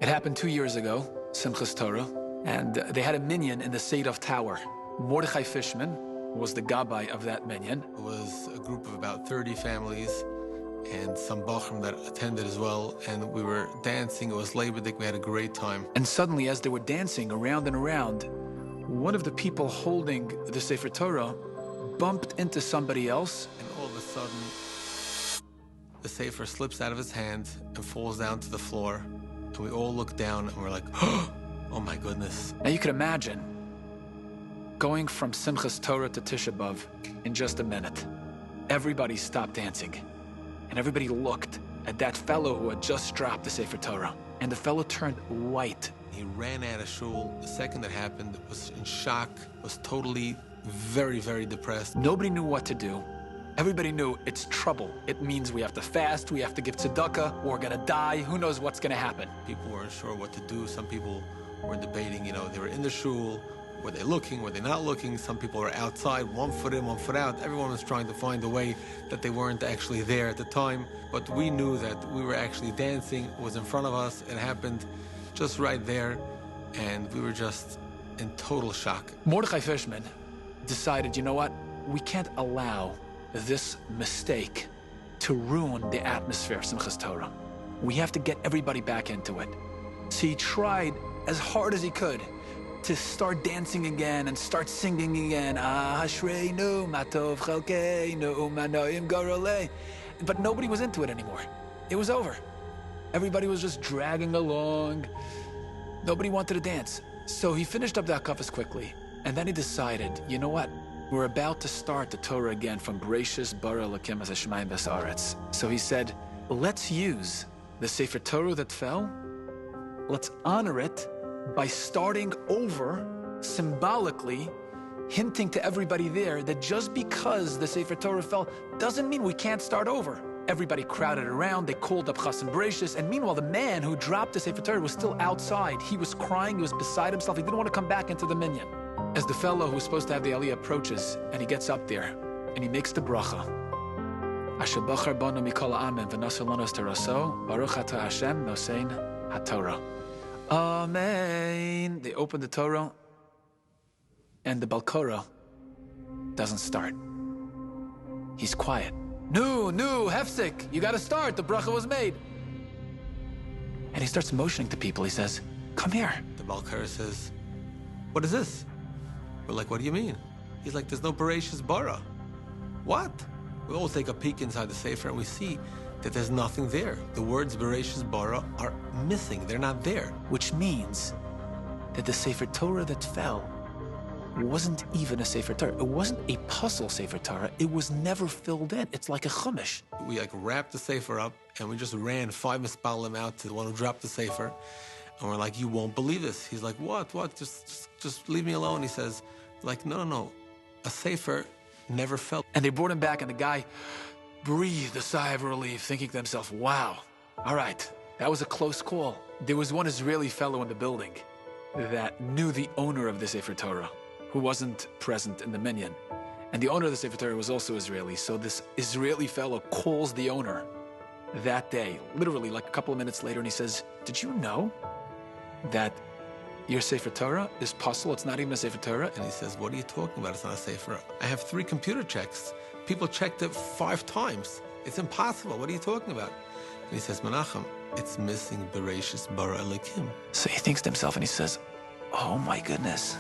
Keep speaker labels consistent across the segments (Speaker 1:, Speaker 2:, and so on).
Speaker 1: It happened 2 years ago, Simchas Torah, and they had a minyan in the Seidov Tower. Mordechai Fishman was the gabbai of that minyan.
Speaker 2: It was a group of about 30 families and some bachrim that attended as well, and we were dancing. It was Labor Day. We had a great time.
Speaker 1: And suddenly, as they were dancing around and around, one of the people holding the Sefer Torah bumped into somebody else.
Speaker 2: And all of a sudden, the Sefer slips out of his hand and falls down to the floor. And we all look down and we're like, oh my goodness.
Speaker 1: Now you could imagine going from Simchas Torah to Tisha B'Av in just a minute. Everybody stopped dancing. And everybody looked at that fellow who had just dropped the Sefer Torah. And the fellow turned white.
Speaker 2: He ran out of shul. The second that happened, was in shock, was totally very, very depressed.
Speaker 1: Nobody knew what to do. Everybody knew it's trouble. It means we have to fast, we have to give tzedakah, we're gonna die, who knows what's gonna happen.
Speaker 2: People weren't sure what to do. Some people were debating, they were in the shul. Were they looking? Were they not looking? Some people were outside, 1 foot in, 1 foot out. Everyone was trying to find a way that they weren't actually there at the time. But we knew that we were actually dancing. It was in front of us. It happened just right there. And we were just in total shock.
Speaker 1: Mordechai Fishman decided, you know what? We can't allow this mistake to ruin the atmosphere of Simchas Torah. We have to get everybody back into it. So he tried as hard as he could to start dancing again and start singing again. Ashreinu, matov chalkeinu, manoim garolei. But nobody was into it anymore. It was over. Everybody was just dragging along. Nobody wanted to dance. So he finished up the Hakafas quickly, and then he decided, you know what? We're about to start the Torah again from Bereshis bara Elokim as Hashemayim v'Haaretz. So he said, let's use the Sefer Torah that fell, let's honor it by starting over, symbolically hinting to everybody there that just because the Sefer Torah fell doesn't mean we can't start over. Everybody crowded around, they called up Chassan Bereshis, and meanwhile the man who dropped the Sefer Torah was still outside. He was crying, he was beside himself, he didn't want to come back into the minyan. As the fellow who was supposed to have the aliyah approaches, and he gets up there, and he makes the bracha. Asher bachar banu mikol ha'amim v'naseh lanu es teraso, Baruch atah Hashem nosein haTorah. Amen. They open the Torah, and the Balkorah doesn't start. He's quiet. No, hefsek, you gotta start, the bracha was made. And he starts motioning to people, he says, come here.
Speaker 2: The Balkorah says, what is this? We're like, what do you mean? He's like, there's no Bereshis bara. What? We all take a peek inside the Sefer and we see that there's nothing there. The words Bereshis bara are missing. They're not there.
Speaker 1: Which means that the Sefer Torah that fell wasn't even a Sefer Torah. It wasn't a puzzle Sefer Torah. It was never filled in. It's like a chumash.
Speaker 2: We wrapped the Sefer up and we just ran 5 mispalim out to the one who dropped the Sefer. And we're like, you won't believe this. He's like, what? Just leave me alone. He says, no. A Sefer never fell.
Speaker 1: And they brought him back and the guy breathed a sigh of relief, thinking to himself, wow, all right, that was a close call. There was one Israeli fellow in the building that knew the owner of the Sefer Torah, who wasn't present in the minyan. And the owner of the Sefer Torah was also Israeli. So this Israeli fellow calls the owner that day, literally like a couple of minutes later, and he says, did you know that your Sefer Torah is puzzle? It's not even a Sefer Torah.
Speaker 2: And he says, what are you talking about? It's not a Sefer. I have 3 computer checks. People checked it 5 times. It's impossible. What are you talking about? And he says, Menachem, it's missing Bereshis bara Elokim.
Speaker 1: So he thinks to himself and he says, oh my goodness,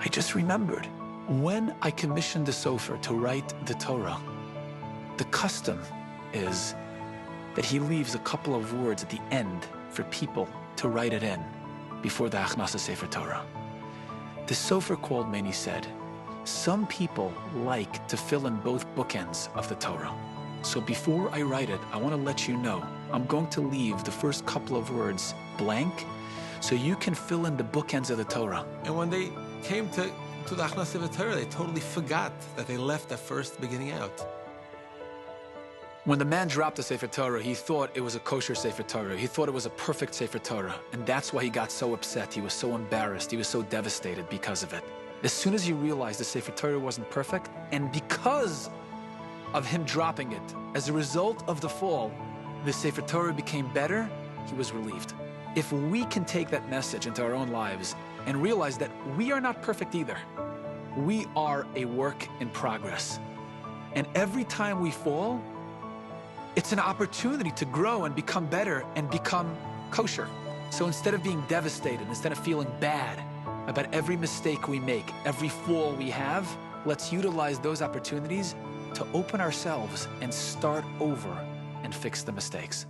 Speaker 1: I just remembered. When I commissioned the Sofer to write the Torah, the custom is that he leaves a couple of words at the end for people to write it in before the Achnasa Sefer Torah. The Sofer called me and he said, some people like to fill in both bookends of the Torah. So before I write it, I want to let you know, I'm going to leave the first couple of words blank so you can fill in the bookends of the Torah.
Speaker 2: And when they came to the Achnasa Sefer Torah, they totally forgot that they left that first beginning out.
Speaker 1: When the man dropped the Sefer Torah, he thought it was a kosher Sefer Torah. He thought it was a perfect Sefer Torah. And that's why he got so upset. He was so embarrassed. He was so devastated because of it. As soon as he realized the Sefer Torah wasn't perfect, and because of him dropping it, as a result of the fall, the Sefer Torah became better, he was relieved. If we can take that message into our own lives and realize that we are not perfect either, we are a work in progress. And every time we fall, it's an opportunity to grow and become better and become kosher. So instead of being devastated, instead of feeling bad about every mistake we make, every fall we have, let's utilize those opportunities to open ourselves and start over and fix the mistakes.